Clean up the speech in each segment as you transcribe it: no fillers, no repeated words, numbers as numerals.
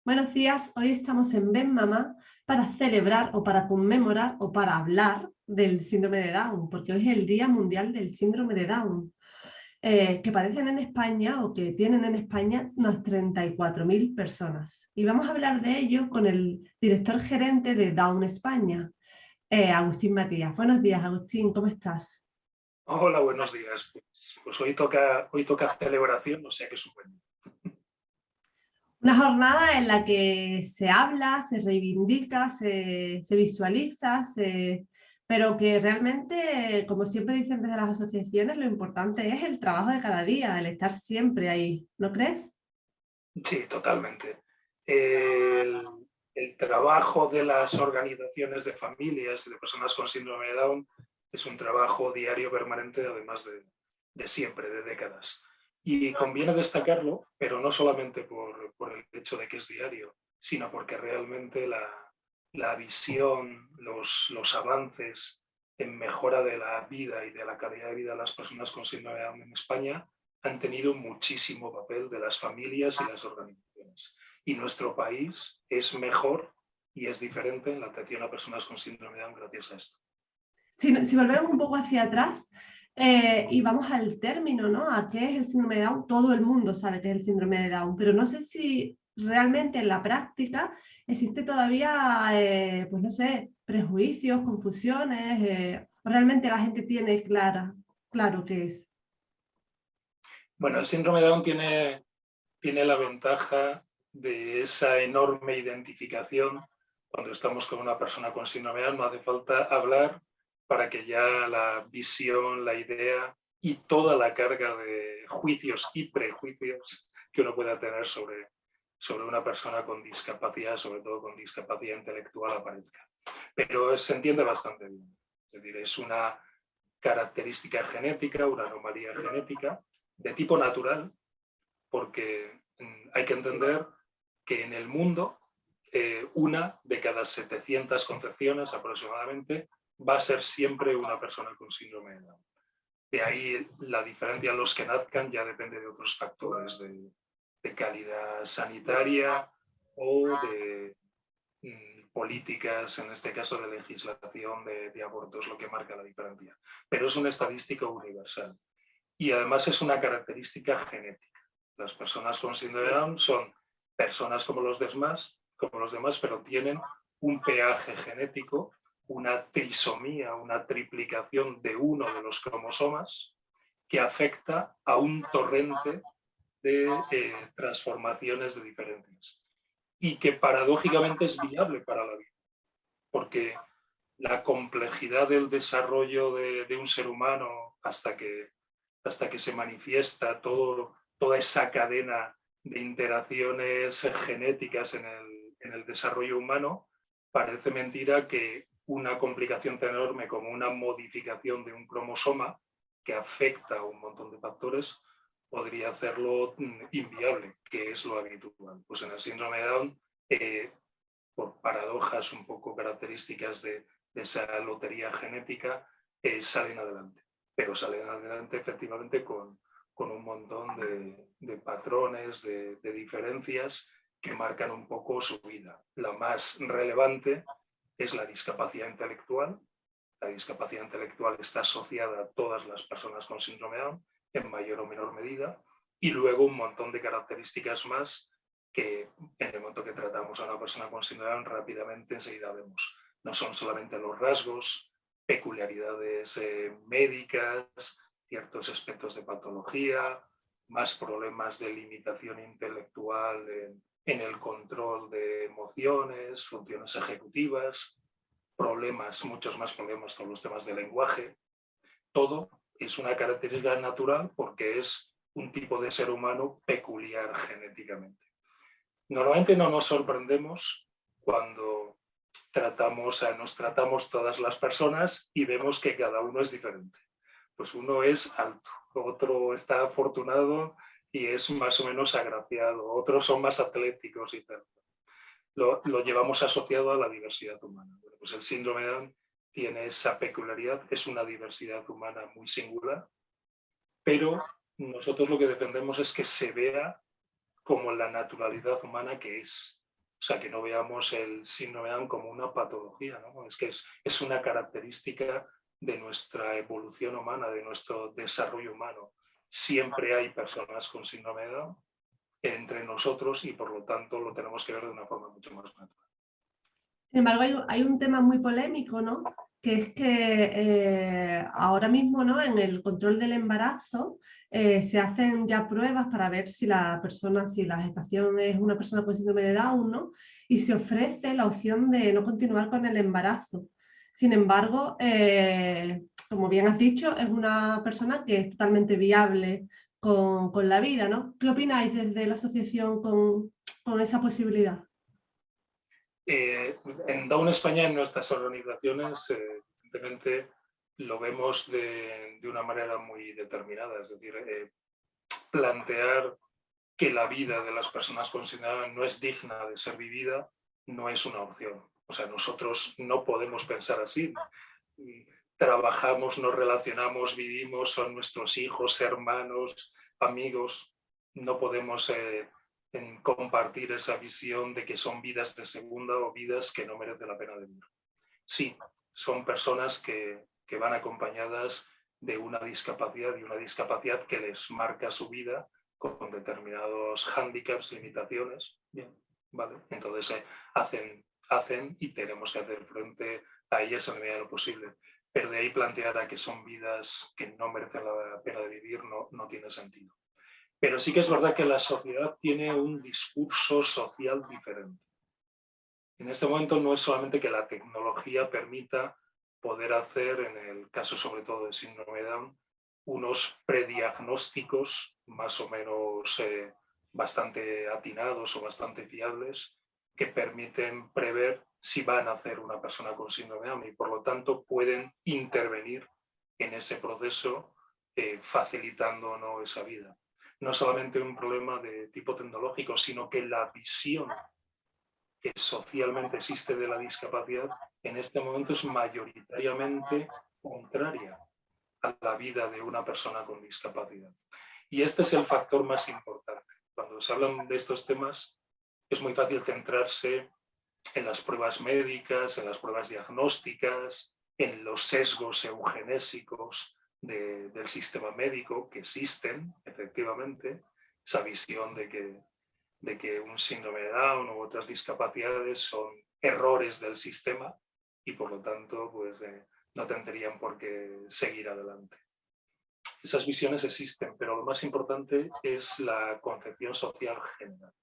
Buenos días, hoy estamos en Ven Mamá para celebrar o para conmemorar o para hablar del síndrome de Down, porque hoy es el Día Mundial del Síndrome de Down, que padecen en España o que tienen en España unas 34.000 personas. Y vamos a hablar de ello con el director gerente de Down España, Agustín Matías. Buenos días, Agustín, ¿cómo estás? Hola, buenos días. Pues hoy toca celebración, o sea que es un buen día. Una jornada en la que se habla, se reivindica, se visualiza, pero que realmente, como siempre dicen desde las asociaciones, lo importante es el trabajo de cada día, el estar siempre ahí, ¿no crees? Sí, totalmente. El, el trabajo de las organizaciones de familias y de personas con síndrome de Down es un trabajo diario permanente, además de siempre, de décadas. Y conviene destacarlo, pero no solamente por el hecho de que es diario, sino porque realmente la visión, los avances en mejora de la vida y de la calidad de vida de las personas con síndrome de Down en España han tenido muchísimo papel de las familias y las organizaciones. Y nuestro país es mejor y es diferente en la atención a personas con síndrome de Down gracias a esto. Si volvemos un poco hacia atrás y vamos al término, ¿no? ¿A qué es el síndrome de Down? Todo el mundo sabe que es el síndrome de Down, pero no sé si realmente en la práctica existe todavía, pues no sé, prejuicios, confusiones, o realmente la gente tiene claro qué es. Bueno, el síndrome de Down tiene la ventaja de esa enorme identificación. Cuando estamos con una persona con síndrome de Down no hace falta hablar para que ya la visión, la idea y toda la carga de juicios y prejuicios que uno pueda tener sobre una persona con discapacidad, sobre todo con discapacidad intelectual, aparezca. Pero se entiende bastante bien. Es decir, es una característica genética, una anomalía genética de tipo natural, porque hay que entender que en el mundo una de cada 700 concepciones aproximadamente va a ser siempre una persona con síndrome de Down. De ahí la diferencia, los que nazcan ya depende de otros factores de calidad sanitaria o de políticas, en este caso de legislación de abortos, lo que marca la diferencia. Pero es una estadística universal. Y además es una característica genética. Las personas con síndrome de Down son personas como los demás, pero tienen un peaje genético, una trisomía, una triplicación de uno de los cromosomas que afecta a un torrente de transformaciones de diferencias y que paradójicamente es viable para la vida, porque la complejidad del desarrollo de un ser humano hasta que se manifiesta toda esa cadena de interacciones genéticas en el desarrollo humano, parece mentira que una complicación tan enorme como una modificación de un cromosoma que afecta a un montón de factores podría hacerlo inviable, que es lo habitual. Pues en el síndrome de Down, por paradojas un poco características de esa lotería genética, salen adelante. Pero salen adelante efectivamente con un montón de patrones, de diferencias que marcan un poco su vida. La más relevante es la discapacidad intelectual. La discapacidad intelectual está asociada a todas las personas con síndrome de Down, en mayor o menor medida, y luego un montón de características más que en el momento que tratamos a una persona con síndrome de Down rápidamente enseguida vemos. No son solamente los rasgos, peculiaridades médicas, ciertos aspectos de patología, más problemas de limitación intelectual en el control de emociones, funciones ejecutivas, problemas, muchos más problemas con los temas de lenguaje. Todo es una característica natural porque es un tipo de ser humano peculiar genéticamente. Normalmente no nos sorprendemos cuando nos tratamos todas las personas y vemos que cada uno es diferente. Pues uno es alto, otro está afortunado y es más o menos agraciado, otros son más atléticos y tal. Lo llevamos asociado a la diversidad humana. Bueno, pues el síndrome de Down tiene esa peculiaridad, es una diversidad humana muy singular, pero nosotros lo que defendemos es que se vea como la naturalidad humana que es. O sea, que no veamos el síndrome de Down como una patología, ¿no? Es que es una característica de nuestra evolución humana, de nuestro desarrollo humano. Siempre hay personas con síndrome de Down entre nosotros y por lo tanto lo tenemos que ver de una forma mucho más natural. Sin embargo, hay un tema muy polémico, ¿no? Que es que ahora mismo, ¿no? En el control del embarazo se hacen ya pruebas para ver si la persona, si la gestación es una persona con síndrome de Down, ¿no? Y se ofrece la opción de no continuar con el embarazo. Sin embargo, como bien has dicho, es una persona que es totalmente viable con la vida, ¿no? ¿Qué opináis desde la asociación con esa posibilidad? En Down España, en nuestras organizaciones, evidentemente lo vemos de una manera muy determinada, es decir, plantear que la vida de las personas con síndrome de Down no es digna de ser vivida no es una opción. O sea, nosotros no podemos pensar así. Trabajamos, nos relacionamos, vivimos, son nuestros hijos, hermanos, amigos. No podemos compartir esa visión de que son vidas de segunda o vidas que no merecen la pena vivir. Sí, son personas que van acompañadas de una discapacidad y una discapacidad que les marca su vida con determinados hándicaps, limitaciones. Bien, vale. Entonces hacen y tenemos que hacer frente a ellas en la medida de lo posible. Pero de ahí plantear a que son vidas que no merecen la pena de vivir no tiene sentido. Pero sí que es verdad que la sociedad tiene un discurso social diferente. En este momento no es solamente que la tecnología permita poder hacer, en el caso sobre todo de síndrome de Down, unos prediagnósticos más o menos bastante atinados o bastante fiables que permiten prever si va a nacer una persona con síndrome de Down y por lo tanto pueden intervenir en ese proceso facilitando o no esa vida. No solamente un problema de tipo tecnológico, sino que la visión que socialmente existe de la discapacidad en este momento es mayoritariamente contraria a la vida de una persona con discapacidad. Y este es el factor más importante. Cuando se hablan de estos temas es muy fácil centrarse en las pruebas médicas, en las pruebas diagnósticas, en los sesgos eugenésicos del sistema médico que existen, efectivamente, esa visión de que un síndrome de Down u otras discapacidades son errores del sistema y por lo tanto pues, no tendrían por qué seguir adelante. Esas visiones existen, pero lo más importante es la concepción social general.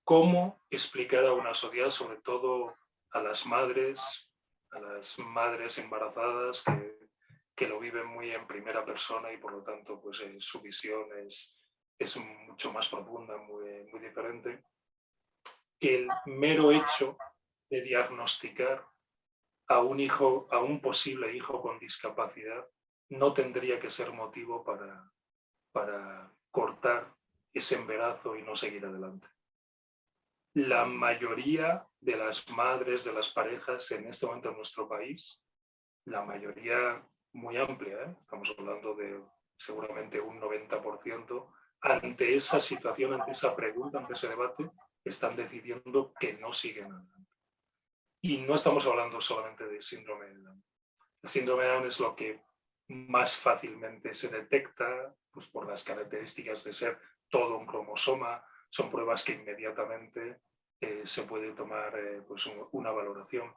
¿Cómo explicar a una sociedad, sobre todo a las madres embarazadas que lo viven muy en primera persona y por lo tanto pues, su visión es mucho más profunda, muy diferente, que el mero hecho de diagnosticar a un posible hijo con discapacidad no tendría que ser motivo para cortar ese embarazo y no seguir adelante. La mayoría de las madres, de las parejas en este momento en nuestro país, la mayoría muy amplia, estamos hablando de seguramente un 90%, ante esa situación, ante esa pregunta, ante ese debate, están decidiendo que no siguen adelante. Y no estamos hablando solamente de síndrome de Down. El síndrome de Down es lo que más fácilmente se detecta pues, por las características de ser todo un cromosoma. Son pruebas que inmediatamente se puede tomar pues una valoración.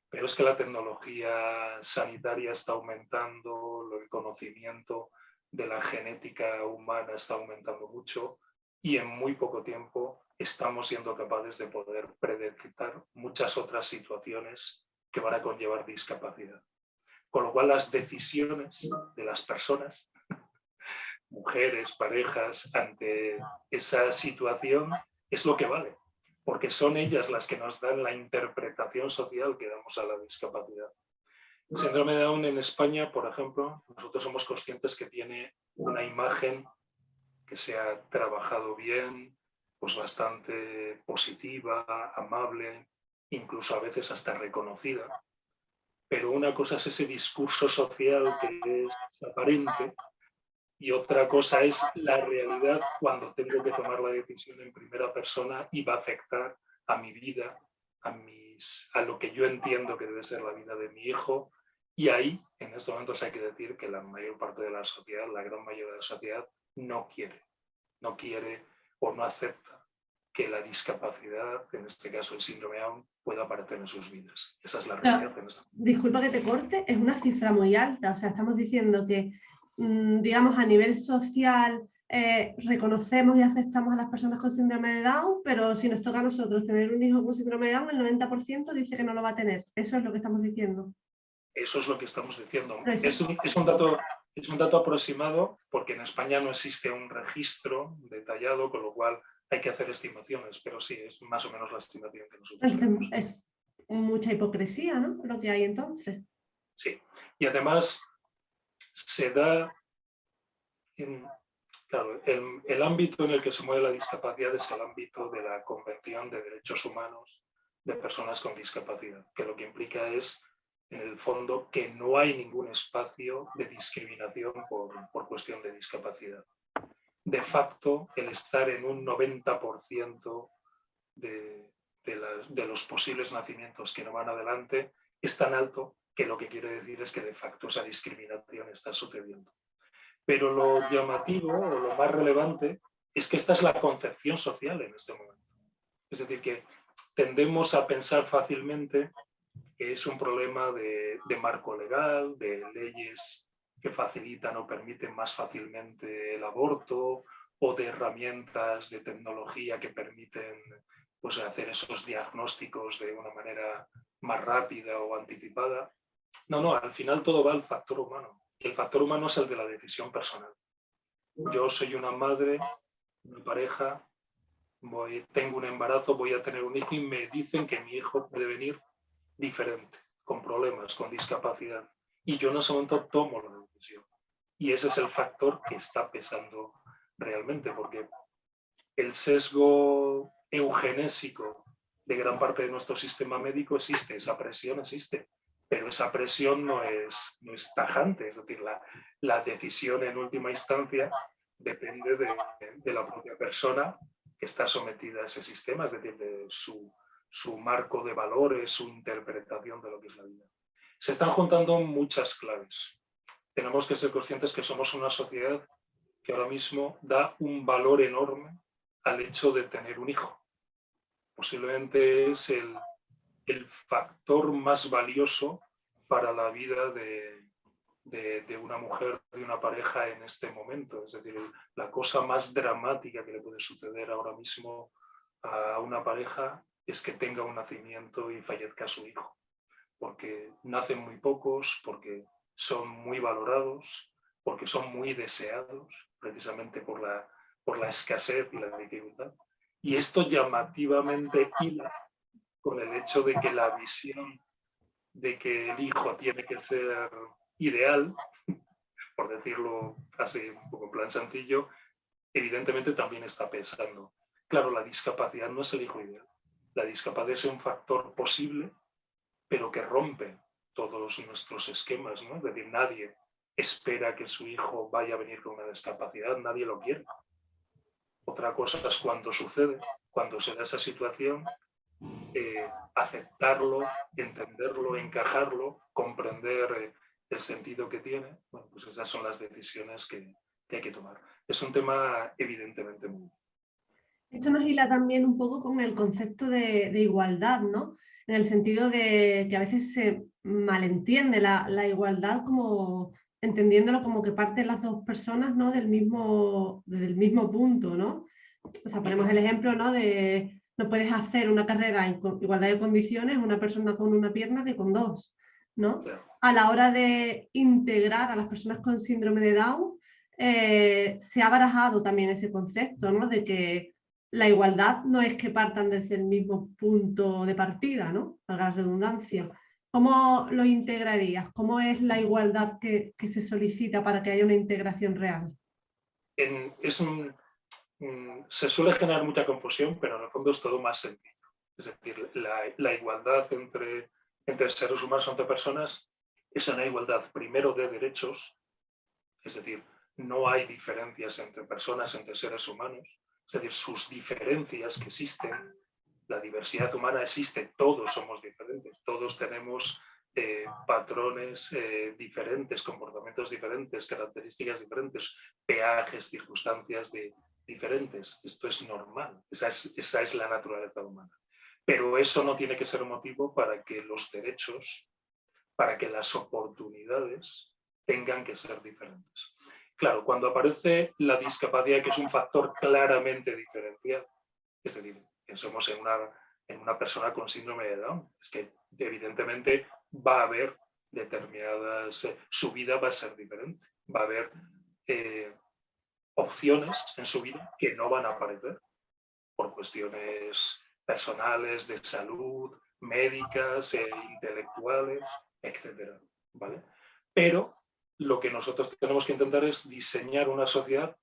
Pero es que la tecnología sanitaria está aumentando, el conocimiento de la genética humana está aumentando mucho y en muy poco tiempo estamos siendo capaces de poder predectar muchas otras situaciones que van a conllevar discapacidad. Con lo cual las decisiones de las personas, mujeres, parejas, ante esa situación es lo que vale, porque son ellas las que nos dan la interpretación social que damos a la discapacidad. El síndrome de Down en España, por ejemplo, nosotros somos conscientes que tiene una imagen que se ha trabajado bien, pues bastante positiva, amable, incluso a veces hasta reconocida. Pero una cosa es ese discurso social que es aparente y otra cosa es la realidad cuando tengo que tomar la decisión en primera persona y va a afectar a mi vida, a lo que yo entiendo que debe ser la vida de mi hijo. Y ahí, en estos momentos, hay que decir que la mayor parte de la sociedad, la gran mayoría de la sociedad, no quiere o no acepta que la discapacidad, en este caso el síndrome Down, pueda aparecer en sus vidas. Esa es la realidad. Pero, disculpa que te corte, es una cifra muy alta. O sea, estamos diciendo que, digamos, a nivel social reconocemos y aceptamos a las personas con síndrome de Down, pero si nos toca a nosotros tener un hijo con síndrome de Down, el 90% dice que no lo va a tener. Eso es lo que estamos diciendo. Eso es lo que estamos diciendo. Eso. Es un dato aproximado porque en España no existe un registro detallado, con lo cual hay que hacer estimaciones, pero sí, es más o menos la estimación que nosotros tenemos. Es mucha hipocresía, ¿no? Lo que hay entonces. Sí, y además se da, claro, el ámbito en el que se mueve la discapacidad es el ámbito de la Convención de Derechos Humanos de Personas con Discapacidad, que lo que implica es, en el fondo, que no hay ningún espacio de discriminación por cuestión de discapacidad. De facto, el estar en un 90% de los posibles nacimientos que no van adelante es tan alto que lo que quiere decir es que de facto esa discriminación está sucediendo. Pero lo llamativo o lo más relevante es que esta es la concepción social en este momento. Es decir, que tendemos a pensar fácilmente que es un problema de marco legal, de leyes que facilitan o permiten más fácilmente el aborto, o de herramientas de tecnología que permiten pues, hacer esos diagnósticos de una manera más rápida o anticipada. No, al final todo va al factor humano. Y el factor humano es el de la decisión personal. Yo soy una madre, una pareja, tengo un embarazo, voy a tener un hijo y me dicen que mi hijo puede venir diferente, con problemas, con discapacidad. Y yo en ese momento tomo la decisión. Y ese es el factor que está pesando realmente, porque el sesgo eugenésico de gran parte de nuestro sistema médico existe, esa presión existe, pero esa presión no es tajante, es decir, la decisión en última instancia depende de la propia persona que está sometida a ese sistema, es decir, de su marco de valores, su interpretación de lo que es la vida. Se están juntando muchas claves. Tenemos que ser conscientes que somos una sociedad que ahora mismo da un valor enorme al hecho de tener un hijo. Posiblemente es el factor más valioso para la vida de una mujer, de una pareja en este momento. Es decir, la cosa más dramática que le puede suceder ahora mismo a una pareja es que tenga un nacimiento y fallezca su hijo. Porque nacen muy pocos, porque son muy valorados, porque son muy deseados, precisamente por la escasez y la dificultad. Y esto llamativamente hila con el hecho de que la visión de que el hijo tiene que ser ideal, por decirlo así un poco en plan sencillo, evidentemente también está pesando. Claro, la discapacidad no es el hijo ideal. La discapacidad es un factor posible, pero que rompe todos nuestros esquemas, ¿no? Es decir, nadie espera que su hijo vaya a venir con una discapacidad, nadie lo quiere. Otra cosa es cuando sucede, cuando se da esa situación, aceptarlo, entenderlo, encajarlo, comprender el sentido que tiene. Bueno, pues esas son las decisiones que hay que tomar. Es un tema evidentemente muy... Esto nos hila también un poco con el concepto de igualdad, ¿no? En el sentido de que a veces se malentiende la igualdad como entendiéndolo como que parten las dos personas, ¿no? Del mismo punto, ¿no? O sea, ponemos el ejemplo, ¿no? De no puedes hacer una carrera en igualdad de condiciones una persona con una pierna que con dos, ¿no? A la hora de integrar a las personas con síndrome de Down, se ha barajado también ese concepto, ¿no? De que la igualdad no es que partan desde el mismo punto de partida, ¿no? Valga la redundancia. ¿Cómo lo integrarías? ¿Cómo es la igualdad que se solicita para que haya una integración real? Se suele generar mucha confusión, pero en el fondo es todo más sencillo. Es decir, la igualdad entre seres humanos, entre personas, es una igualdad primero de derechos, es decir, no hay diferencias entre personas, entre seres humanos. Es decir, sus diferencias que existen, la diversidad humana existe, todos somos diferentes, todos tenemos patrones diferentes, comportamientos diferentes, características diferentes, peajes, circunstancias diferentes. Esto es normal, esa es la naturaleza humana. Pero eso no tiene que ser motivo para que los derechos, para que las oportunidades tengan que ser diferentes. Claro, cuando aparece la discapacidad, que es un factor claramente diferencial, es decir, pensemos en una persona con síndrome de Down, es que evidentemente va a haber determinadas, su vida va a ser diferente, va a haber opciones en su vida que no van a aparecer por cuestiones personales, de salud, médicas, intelectuales, etc. ¿Vale? Pero lo que nosotros tenemos que intentar es diseñar una sociedad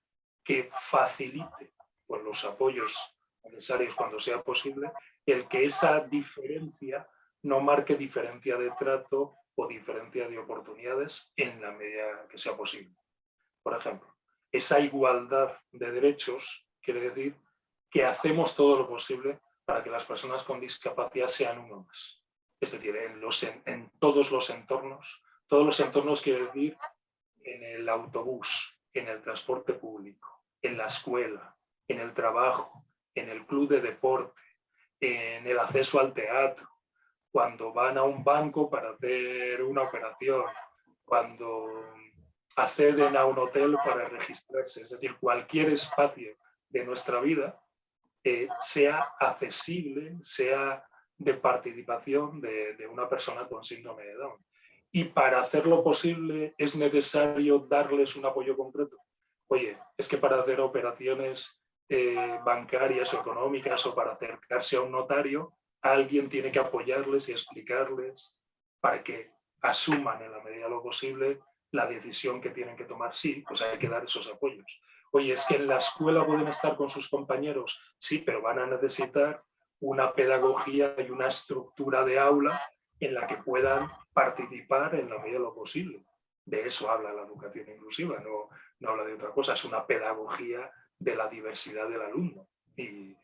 que facilite con los apoyos necesarios cuando sea posible el que esa diferencia no marque diferencia de trato o diferencia de oportunidades en la medida que sea posible. Por ejemplo, esa igualdad de derechos quiere decir que hacemos todo lo posible para que las personas con discapacidad sean uno más. Es decir, en todos los entornos quiere decir en el autobús, en el transporte público, en la escuela, en el trabajo, en el club de deporte, en el acceso al teatro, cuando van a un banco para hacer una operación, cuando acceden a un hotel para registrarse. Es decir, cualquier espacio de nuestra vida sea accesible, sea de participación de una persona con síndrome de Down. Y para hacerlo posible es necesario darles un apoyo concreto. Oye, es que para hacer operaciones bancarias o económicas o para acercarse a un notario, alguien tiene que apoyarles y explicarles para que asuman en la medida de lo posible la decisión que tienen que tomar. Sí, pues hay que dar esos apoyos. Oye, es que en la escuela pueden estar con sus compañeros, sí, pero van a necesitar una pedagogía y una estructura de aula en la que puedan participar en la medida de lo posible. De eso habla la educación inclusiva, no habla de otra cosa, es una pedagogía de la diversidad del alumno. Y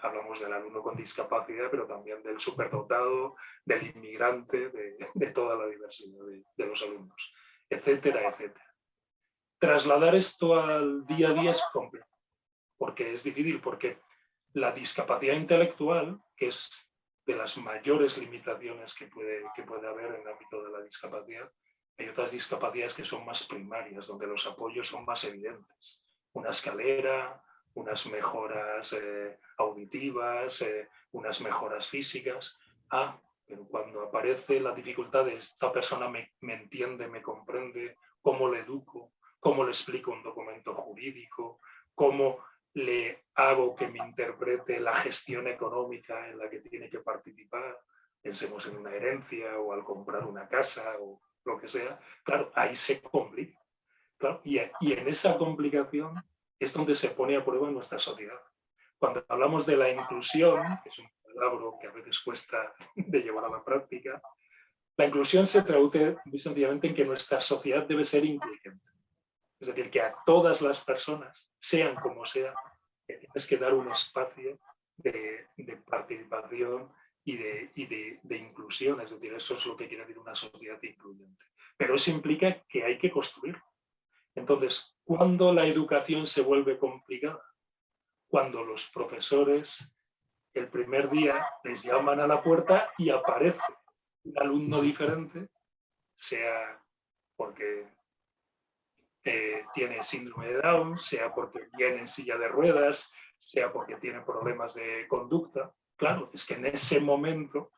hablamos del alumno con discapacidad, pero también del superdotado, del inmigrante, de toda la diversidad de los alumnos, etcétera, etcétera. Trasladar esto al día a día es complejo, porque es difícil, porque la discapacidad intelectual, que es de las mayores limitaciones que puede haber en el ámbito de la discapacidad, hay otras discapacidades que son más primarias, donde los apoyos son más evidentes. Una escalera, unas mejoras auditivas, unas mejoras físicas. Pero cuando aparece la dificultad de esta persona me entiende, me comprende, cómo le educo, cómo le explico un documento jurídico, cómo le hago que me interprete la gestión económica en la que tiene que participar, pensemos en una herencia o al comprar una casa o lo que sea, claro, ahí se complica. Claro, y en esa complicación es donde se pone a prueba nuestra sociedad. Cuando hablamos de la inclusión, que es un palabra que a veces cuesta de llevar a la práctica, la inclusión se traduce muy sencillamente en que nuestra sociedad debe ser incluyente. Es decir, que a todas las personas, sean como sean, tienes que dar un espacio de participación y de inclusión. Es decir, eso es lo que quiere decir una sociedad incluyente. Pero eso implica que hay que construir. Entonces, ¿cuándo la educación se vuelve complicada? Cuando los profesores el primer día les llaman a la puerta y aparece un alumno diferente, sea porque tiene síndrome de Down, sea porque viene en silla de ruedas, sea porque tiene problemas de conducta. Claro, es que en ese momento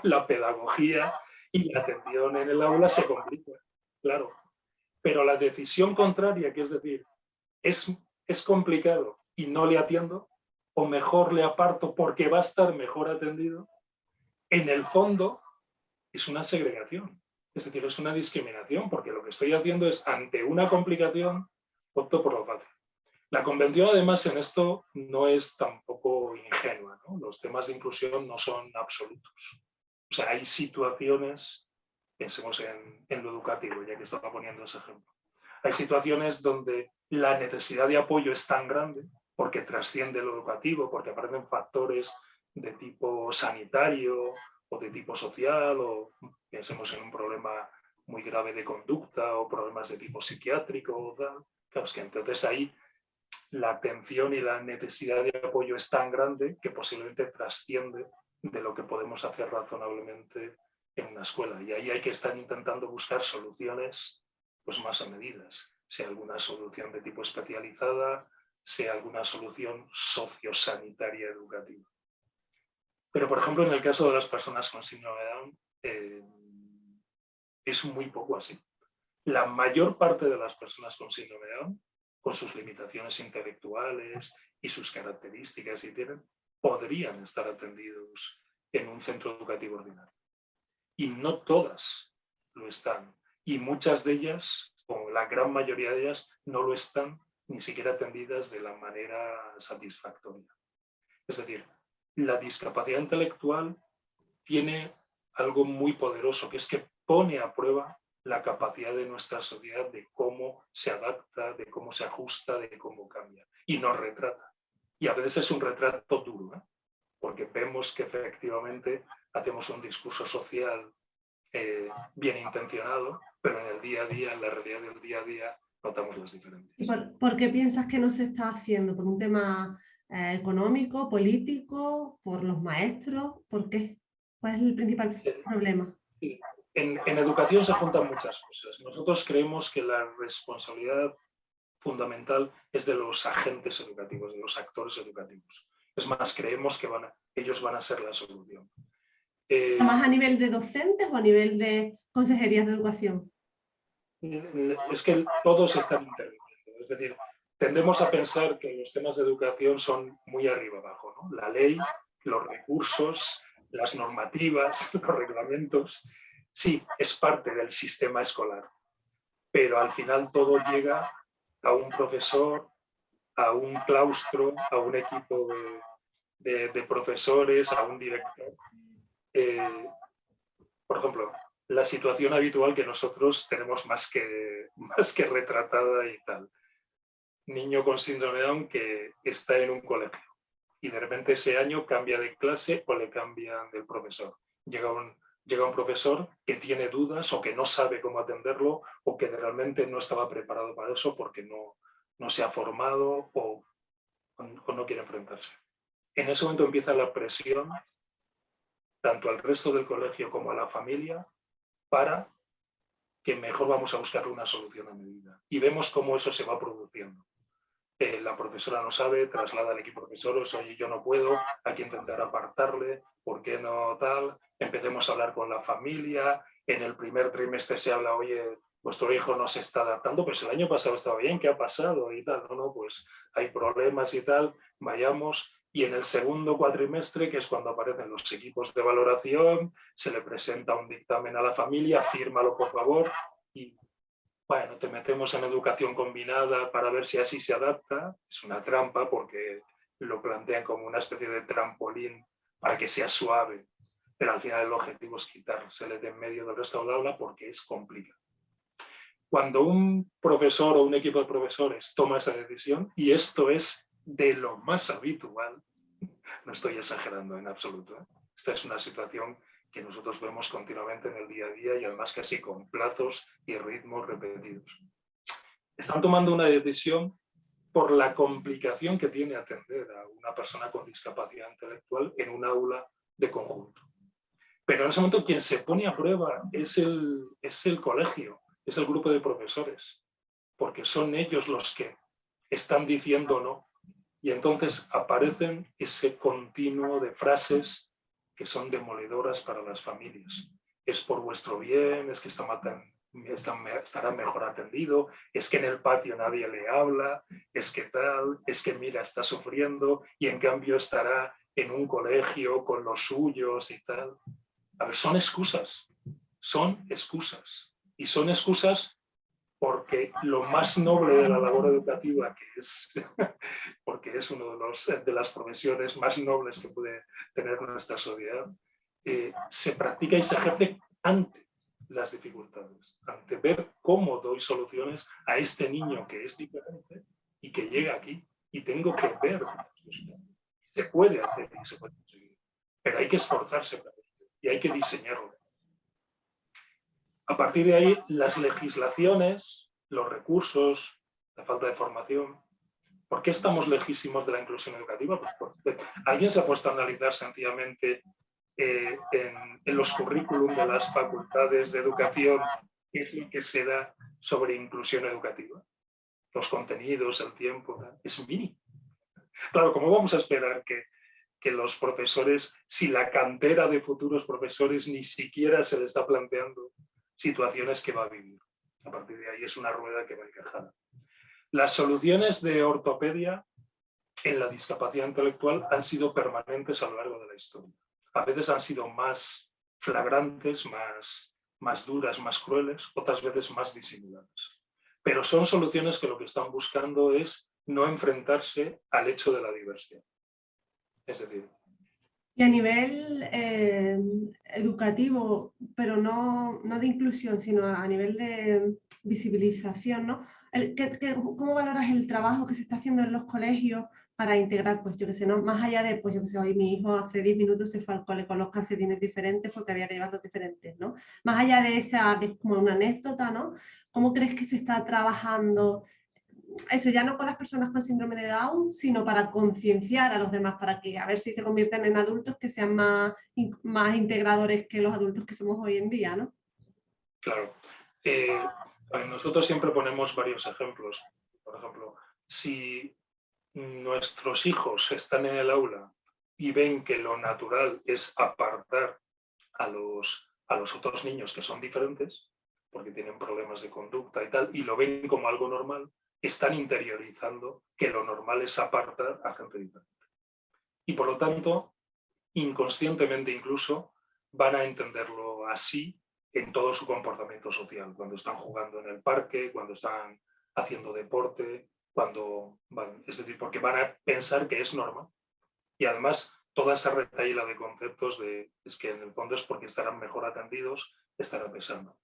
la pedagogía y la atención en el aula se complica, claro. Pero la decisión contraria, que es decir, es complicado y no le atiendo, o mejor le aparto porque va a estar mejor atendido, en el fondo es una segregación. Es decir, es una discriminación, porque lo que estoy haciendo es, ante una complicación, opto por lo fácil. La convención, además, en esto no es tampoco ingenua, ¿no? Los temas de inclusión no son absolutos. O sea, hay situaciones, pensemos en lo educativo, ya que estaba poniendo ese ejemplo. Hay situaciones donde la necesidad de apoyo es tan grande porque trasciende lo educativo, porque aparecen factores de tipo sanitario o de tipo social, o pensemos en un problema muy grave de conducta o problemas de tipo psiquiátrico o tal. Claro, es que entonces ahí la atención y la necesidad de apoyo es tan grande que posiblemente trasciende de lo que podemos hacer razonablemente en una escuela. Y ahí hay que estar intentando buscar soluciones pues, más a medidas, sea alguna solución de tipo especializada, sea alguna solución sociosanitaria educativa. Pero, por ejemplo, en el caso de las personas con síndrome de Down, es muy poco así. La mayor parte de las personas con síndrome de Down, con sus limitaciones intelectuales y sus características, si tienen, podrían estar atendidos en un centro educativo ordinario. Y no todas lo están. Y muchas de ellas, o la gran mayoría de ellas, no lo están ni siquiera atendidas de la manera satisfactoria. Es decir, la discapacidad intelectual tiene algo muy poderoso, que es que pone a prueba la capacidad de nuestra sociedad de cómo se adapta, de cómo se ajusta, de cómo cambia. Y nos retrata. Y a veces es un retrato duro, ¿eh? Porque vemos que efectivamente hacemos un discurso social bien intencionado, pero en el día a día, en la realidad del día a día, notamos las diferencias. ¿Y por qué piensas que no se está haciendo? ¿Por un tema económico, político, por los maestros? ¿Por qué? ¿Cuál es el principal problema? Sí. En educación se juntan muchas cosas. Nosotros creemos que la responsabilidad fundamental es de los agentes educativos, de los actores educativos. Es más, creemos que ellos van a ser la solución. ¿Más a nivel de docentes o a nivel de consejerías de educación? Es que todos están interviniendo. Es decir, tendemos a pensar que los temas de educación son muy arriba abajo, ¿no? La ley, los recursos, las normativas, los reglamentos. Sí, es parte del sistema escolar, pero al final todo llega a un profesor, a un claustro, a un equipo de profesores, a un director. Por ejemplo, la situación habitual que nosotros tenemos más que retratada y tal. Niño con síndrome de Down que está en un colegio y de repente ese año cambia de clase o le cambian del profesor. Llega un profesor que tiene dudas o que no sabe cómo atenderlo o que realmente no estaba preparado para eso porque no se ha formado o no quiere enfrentarse. En ese momento empieza la presión tanto al resto del colegio como a la familia para que mejor vamos a buscar una solución a medida. Y vemos cómo eso se va produciendo. La profesora no sabe, traslada al equipo de profesores, oye, yo no puedo, hay que intentar apartarle, ¿por qué no tal? Empecemos a hablar con la familia, en el primer trimestre se habla, oye, vuestro hijo no se está adaptando, pues el año pasado estaba bien, ¿qué ha pasado? Y tal, no, pues hay problemas y tal, vayamos. Y en el segundo cuatrimestre, que es cuando aparecen los equipos de valoración, se le presenta un dictamen a la familia, fírmalo por favor, y bueno, te metemos en educación combinada para ver si así se adapta. Es una trampa porque lo plantean como una especie de trampolín para que sea suave, pero al final el objetivo es quitársele de en medio del resto del aula porque es complicado. Cuando un profesor o un equipo de profesores toma esa decisión, y esto es de lo más habitual, no estoy exagerando en absoluto, ¿eh? Esta es una situación que nosotros vemos continuamente en el día a día y además casi con plazos y ritmos repetidos. Están tomando una decisión por la complicación que tiene atender a una persona con discapacidad intelectual en un aula de conjunto. Pero en ese momento quien se pone a prueba es el colegio, es el grupo de profesores, porque son ellos los que están diciendo no. Y entonces aparecen ese continuo de frases que son demoledoras para las familias. Es por vuestro bien, es que estará mejor atendido, es que en el patio nadie le habla, es que tal, es que mira, está sufriendo y en cambio estará en un colegio con los suyos y tal. A ver, son excusas. Y son excusas porque lo más noble de la labor educativa, que es, porque es una de las profesiones más nobles que puede tener nuestra sociedad, se practica y se ejerce antes las dificultades, ante ver cómo doy soluciones a este niño que es diferente y que llega aquí, y tengo que ver se puede hacer y se puede conseguir, pero hay que esforzarse para ello y hay que diseñarlo. A partir de ahí, las legislaciones, los recursos, la falta de formación. ¿Por qué estamos lejísimos de la inclusión educativa? Pues porque alguien se ha puesto a analizar sencillamente en los currículum de las facultades de educación qué es lo que se da sobre inclusión educativa. Los contenidos, el tiempo, es mínimo. Claro, ¿cómo vamos a esperar que los profesores, si la cantera de futuros profesores ni siquiera se le está planteando situaciones que va a vivir? A partir de ahí es una rueda que va encajada. Las soluciones de ortopedia en la discapacidad intelectual han sido permanentes a lo largo de la historia. A veces han sido más flagrantes, más duras, más crueles, otras veces más disimuladas. Pero son soluciones que lo que están buscando es no enfrentarse al hecho de la diversidad. Es decir... Y a nivel educativo, pero no de inclusión, sino a nivel de visibilización, ¿no? ¿Cómo valoras el trabajo que se está haciendo en los colegios para integrar, pues yo qué sé, ¿no? Más allá de, pues yo qué sé, hoy mi hijo hace 10 minutos se fue al cole con los calcetines diferentes porque había que llevarlos diferentes, ¿no? Más allá de esa, que es como una anécdota, ¿no? ¿Cómo crees que se está trabajando eso, ya no con las personas con síndrome de Down, sino para concienciar a los demás, para que a ver si se convierten en adultos que sean más integradores que los adultos que somos hoy en día, ¿no? Claro. Nosotros siempre ponemos varios ejemplos. Por ejemplo, si nuestros hijos están en el aula y ven que lo natural es apartar a los otros niños que son diferentes, porque tienen problemas de conducta y tal, y lo ven como algo normal, están interiorizando que lo normal es apartar a gente diferente. Y por lo tanto, inconscientemente incluso, van a entenderlo así en todo su comportamiento social, cuando están jugando en el parque, cuando están haciendo deporte, cuando van, es decir, porque van a pensar que es normal. Y además, toda esa retahíla de conceptos es que en el fondo es porque estarán mejor atendidos, estará pesando.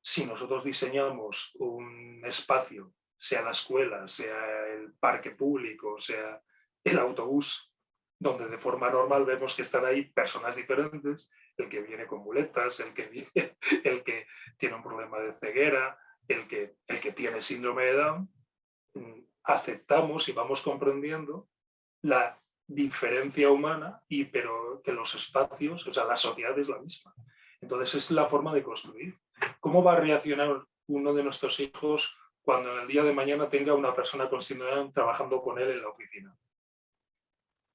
Si nosotros diseñamos un espacio, sea la escuela, sea el parque público, sea el autobús, donde de forma normal vemos que están ahí personas diferentes, el que viene con muletas, el que tiene un problema de ceguera, el que tiene síndrome de Down, aceptamos y vamos comprendiendo la diferencia humana, pero que los espacios, o sea, la sociedad es la misma. Entonces es la forma de construir. ¿Cómo va a reaccionar uno de nuestros hijos cuando en el día de mañana tenga una persona con síndrome de Down trabajando con él en la oficina?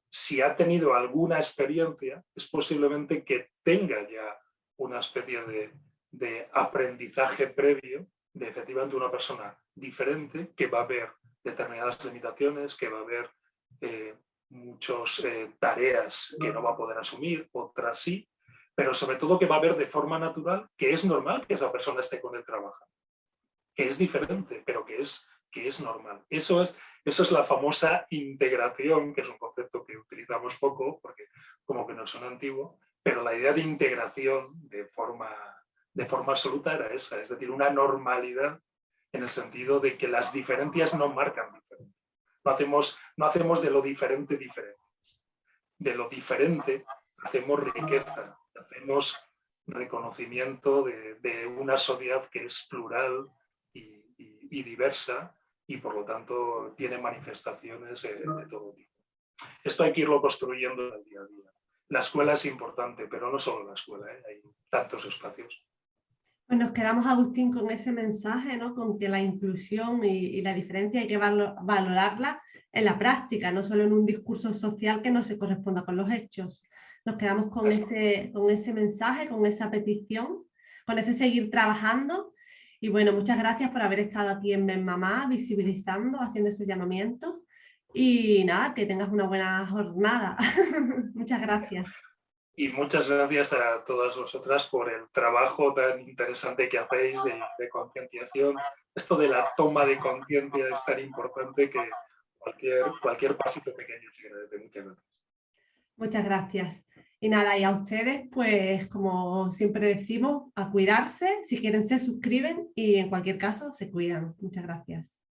Si ha tenido alguna experiencia, es posiblemente que tenga ya una especie de aprendizaje previo de efectivamente una persona diferente, que va a ver determinadas limitaciones, que va a ver muchas tareas que no va a poder asumir, otras sí, pero sobre todo que va a ver de forma natural que es normal que esa persona esté con él trabajando, que es diferente, pero que es normal. Eso es la famosa integración, que es un concepto que utilizamos poco porque como que nos suena antiguo, pero la idea de integración de forma absoluta era esa, es decir, una normalidad en el sentido de que las diferencias no marcan diferencia. No hacemos de lo diferente diferente. De lo diferente hacemos riqueza, hacemos reconocimiento de una sociedad que es plural y diversa, y por lo tanto tiene manifestaciones de todo tipo. Esto hay que irlo construyendo en el día a día. La escuela es importante, pero no solo la escuela, hay tantos espacios. Pues nos quedamos, Agustín, con ese mensaje, ¿no? Con que la inclusión y la diferencia hay que valorarla en la práctica, no solo en un discurso social que no se corresponda con los hechos. Nos quedamos con ese mensaje, con esa petición, con ese seguir trabajando. Y bueno, muchas gracias por haber estado aquí en Ven Mamá, visibilizando, haciendo ese llamamiento. Y nada, que tengas una buena jornada. Muchas gracias. Y muchas gracias a todas vosotras por el trabajo tan interesante que hacéis de concienciación. Esto de la toma de conciencia es tan importante que cualquier pasito pequeño se agradece. Muchas gracias. Muchas gracias. Y nada, y a ustedes, pues como siempre decimos, a cuidarse. Si quieren se suscriben y en cualquier caso se cuidan. Muchas gracias.